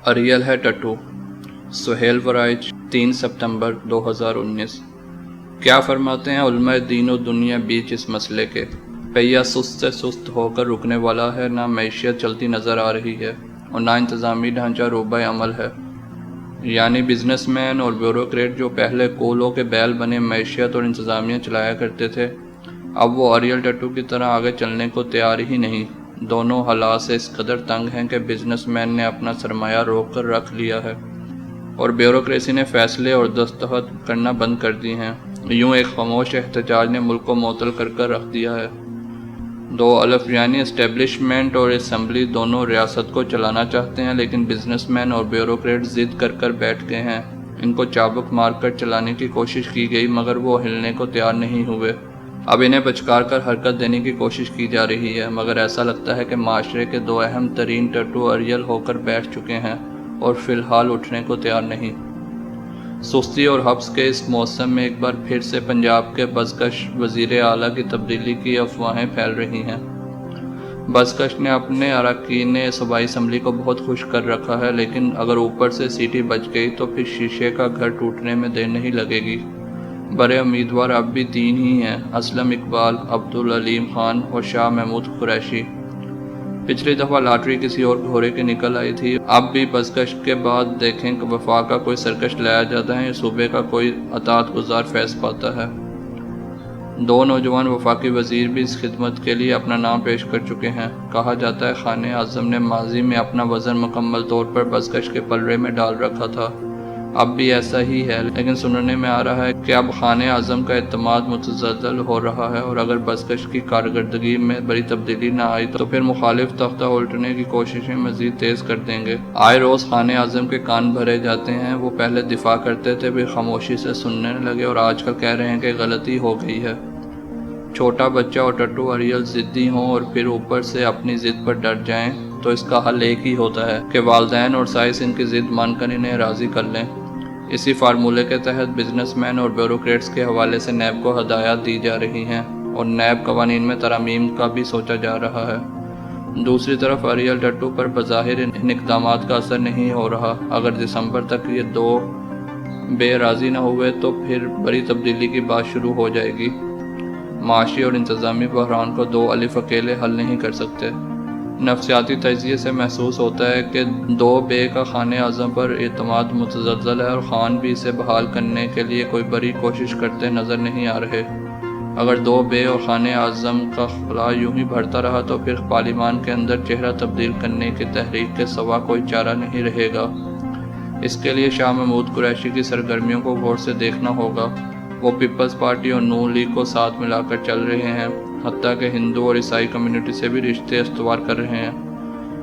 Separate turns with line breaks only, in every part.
اریل ہے ٹٹو۔ سہیل ورائچ 3 ستمبر 2019۔ کیا فرماتے ہیں علماء دین و دنیا بیچ اس مسئلے کے؟ پہیہ سست سے سست ہو کر رکنے والا ہے، نہ معیشت چلتی نظر آ رہی ہے اور نہ انتظامی ڈھانچہ روبہ عمل ہے۔ یعنی بزنس مین اور بیوروکریٹ جو پہلے کولوں کے بیل بنے معیشت اور انتظامیہ چلایا کرتے تھے، اب وہ اریل ٹٹو کی طرح آگے چلنے کو تیار ہی نہیں۔ دونوں حالات سے اس قدر تنگ ہیں کہ بزنس مین نے اپنا سرمایہ روک کر رکھ لیا ہے اور بیوروکریسی نے فیصلے اور دستخط کرنا بند کر دی ہیں۔ یوں ایک خاموش احتجاج نے ملک کو معطل کر رکھ دیا ہے۔ دو الف یعنی اسٹیبلشمنٹ اور اسمبلی دونوں ریاست کو چلانا چاہتے ہیں، لیکن بزنس مین اور بیوروکریٹ ضد کر بیٹھ گئے ہیں۔ ان کو چابک مار کر چلانے کی کوشش کی گئی مگر وہ ہلنے کو تیار نہیں ہوئے۔ اب انہیں بچکار کر حرکت دینے کی کوشش کی جا رہی ہے، مگر ایسا لگتا ہے کہ معاشرے کے دو اہم ترین ٹٹو اریل ہو کر بیٹھ چکے ہیں اور فی الحال اٹھنے کو تیار نہیں۔ سستی اور حبس کے اس موسم میں ایک بار پھر سے پنجاب کے بزکش وزیر اعلیٰ کی تبدیلی کی افواہیں پھیل رہی ہیں۔ بزکش نے اپنے اراکین صوبائی اسمبلی کو بہت خوش کر رکھا ہے، لیکن اگر اوپر سے سیٹی بچ گئی تو پھر شیشے کا گھر ٹوٹنے میں دیر نہیں لگے گی۔ بڑے امیدوار اب بھی 3 ہی ہیں: اسلم اقبال، عبدالعلیم خان اور شاہ محمود قریشی۔ پچھلی دفعہ لاٹری کسی اور گھوڑے کی نکل آئی تھی۔ اب بھی بزکش کے بعد دیکھیں کہ وفاق کا کوئی سرکش لایا جاتا ہے یا صوبے کا کوئی اطاعت گزار فیض پاتا ہے۔ 2 نوجوان وفاقی وزیر بھی اس خدمت کے لیے اپنا نام پیش کر چکے ہیں۔ کہا جاتا ہے خانِ اعظم نے ماضی میں اپنا وزن مکمل طور پر بزکش کے پلڑے میں ڈال رکھا تھا۔ اب بھی ایسا ہی ہے، لیکن سننے میں آ رہا ہے کہ اب خانِ اعظم کا اعتماد متزلزل ہو رہا ہے اور اگر بزکش کی کارکردگی میں بڑی تبدیلی نہ آئی تو پھر مخالف تختہ الٹنے کی کوششیں مزید تیز کر دیں گے۔ آئے روز خانِ اعظم کے کان بھرے جاتے ہیں۔ وہ پہلے دفاع کرتے تھے، پھر خاموشی سے سننے لگے اور آج کل کہہ رہے ہیں کہ غلطی ہو گئی ہے۔ چھوٹا بچہ اور ٹٹو اریل ضدی ہوں اور پھر اوپر سے اپنی ضد پر ڈٹ جائیں تو اس کا حل ایک ہی ہوتا ہے کہ والدین اور سائنس ان کی ضد مان کر انہیں راضی کر لیں۔ اسی فارمولے کے تحت بزنس مین اور بیوروکریٹس کے حوالے سے نیب کو ہدایات دی جا رہی ہیں اور نیب قوانین میں ترامیم کا بھی سوچا جا رہا ہے۔ دوسری طرف اریل ٹٹو پر بظاہر ان اقدامات کا اثر نہیں ہو رہا۔ اگر دسمبر تک یہ 2 بے راضی نہ ہوئے تو پھر بڑی تبدیلی کی بات شروع ہو جائے گی۔ معاشی اور انتظامی بحران کو 2 الف اکیلے حل نہیں کر سکتے۔ نفسیاتی تجزیے سے محسوس ہوتا ہے کہ 2 بے کا خانِ اعظم پر اعتماد متزلزل ہے اور خان بھی اسے بحال کرنے کے لیے کوئی بڑی کوشش کرتے نظر نہیں آ رہے۔ اگر 2 بے اور خانِ اعظم کا خلا یوں ہی بڑھتا رہا تو پھر پارلیمان کے اندر چہرہ تبدیل کرنے کی تحریک کے سوا کوئی چارہ نہیں رہے گا۔ اس کے لیے شاہ محمود قریشی کی سرگرمیوں کو غور سے دیکھنا ہوگا۔ وہ پیپلز پارٹی اور نون لیگ کو ساتھ ملا کر چل رہے ہیں، حتیٰ کہ ہندو اور عیسائی کمیونٹی سے بھی رشتے استوار کر رہے ہیں۔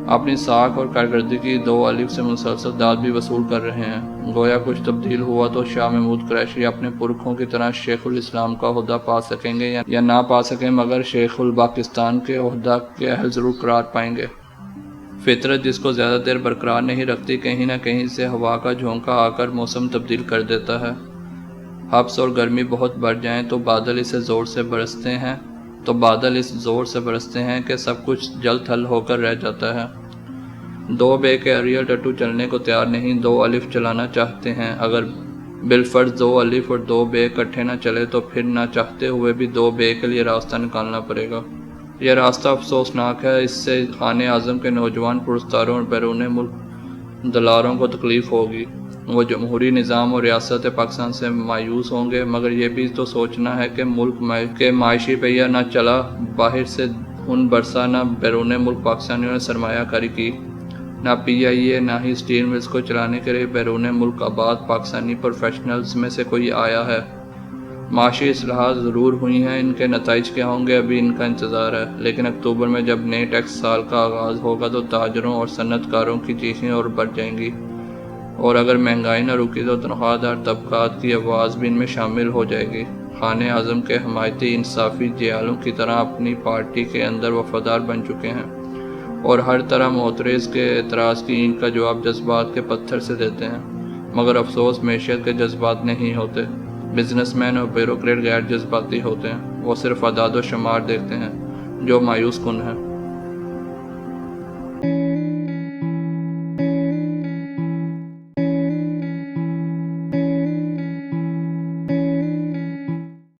اپنی ساکھ اور کارکردگی 2 الف سے مسلسل داد بھی وصول کر رہے ہیں۔ گویا کچھ تبدیل ہوا تو شاہ محمود قریشی اپنے پرکھوں کی طرح شیخ الاسلام کا عہدہ پا سکیں گے یا نہ پا سکیں، مگر شیخ الپاکستان کے عہدہ کے اہل ضرور قرار پائیں گے۔ فطرت جس کو زیادہ دیر برقرار نہیں رکھتی، کہیں نہ کہیں سے ہوا کا جھونکا آ کر موسم تبدیل کر دیتا ہے۔ حبس اور گرمی بہت بڑھ جائیں تو بادل اس زور سے برستے ہیں کہ سب کچھ جل تھل ہو کر رہ جاتا ہے۔ 2 بے کے اریل ٹٹو چلنے کو تیار نہیں، 2 الف چلانا چاہتے ہیں۔ اگر بالفرض 2 الف اور 2 بے اکٹھے نہ چلے تو پھر نہ چاہتے ہوئے بھی 2 بے کے لیے راستہ نکالنا پڑے گا۔ یہ راستہ افسوسناک ہے۔ اس سے خانِ اعظم کے نوجوان پرستاروں اور بیرون ملک دلاروں کو تکلیف ہوگی۔ وہ جمہوری نظام اور ریاست پاکستان سے مایوس ہوں گے، مگر یہ بھی تو سوچنا ہے کہ ملک کے معاشی پہیہ نہ چلا، باہر سے خون برسا، نہ بیرون ملک پاکستانیوں نے سرمایہ کاری کی، نہ پی آئی اے، نہ ہی اسٹیل ملز کو چلانے کے لیے بیرون ملک آباد پاکستانی پروفیشنلز میں سے کوئی آیا ہے۔ معاشی اصلاحات ضرور ہوئی ہیں، ان کے نتائج کیا ہوں گے ابھی ان کا انتظار ہے، لیکن اکتوبر میں جب نئے ٹیکس سال کا آغاز ہوگا تو تاجروں اور صنعت کاروں کی چیخیں اور بڑھ جائیں گی، اور اگر مہنگائی نہ رکی تو تنخواہ دار طبقات کی آواز بھی ان میں شامل ہو جائے گی۔ خانِ اعظم کے حمایتی انصافی جیالوں کی طرح اپنی پارٹی کے اندر وفادار بن چکے ہیں اور ہر طرح معترض کے اعتراض کی اینٹ کا جواب جذبات کے پتھر سے دیتے ہیں، مگر افسوس معیشت کے جذبات نہیں ہوتے۔ بزنس مین اور بیوروکریٹ غیر جذباتی ہوتے ہیں، وہ صرف اعداد و شمار دیکھتے ہیں جو مایوس کن ہے۔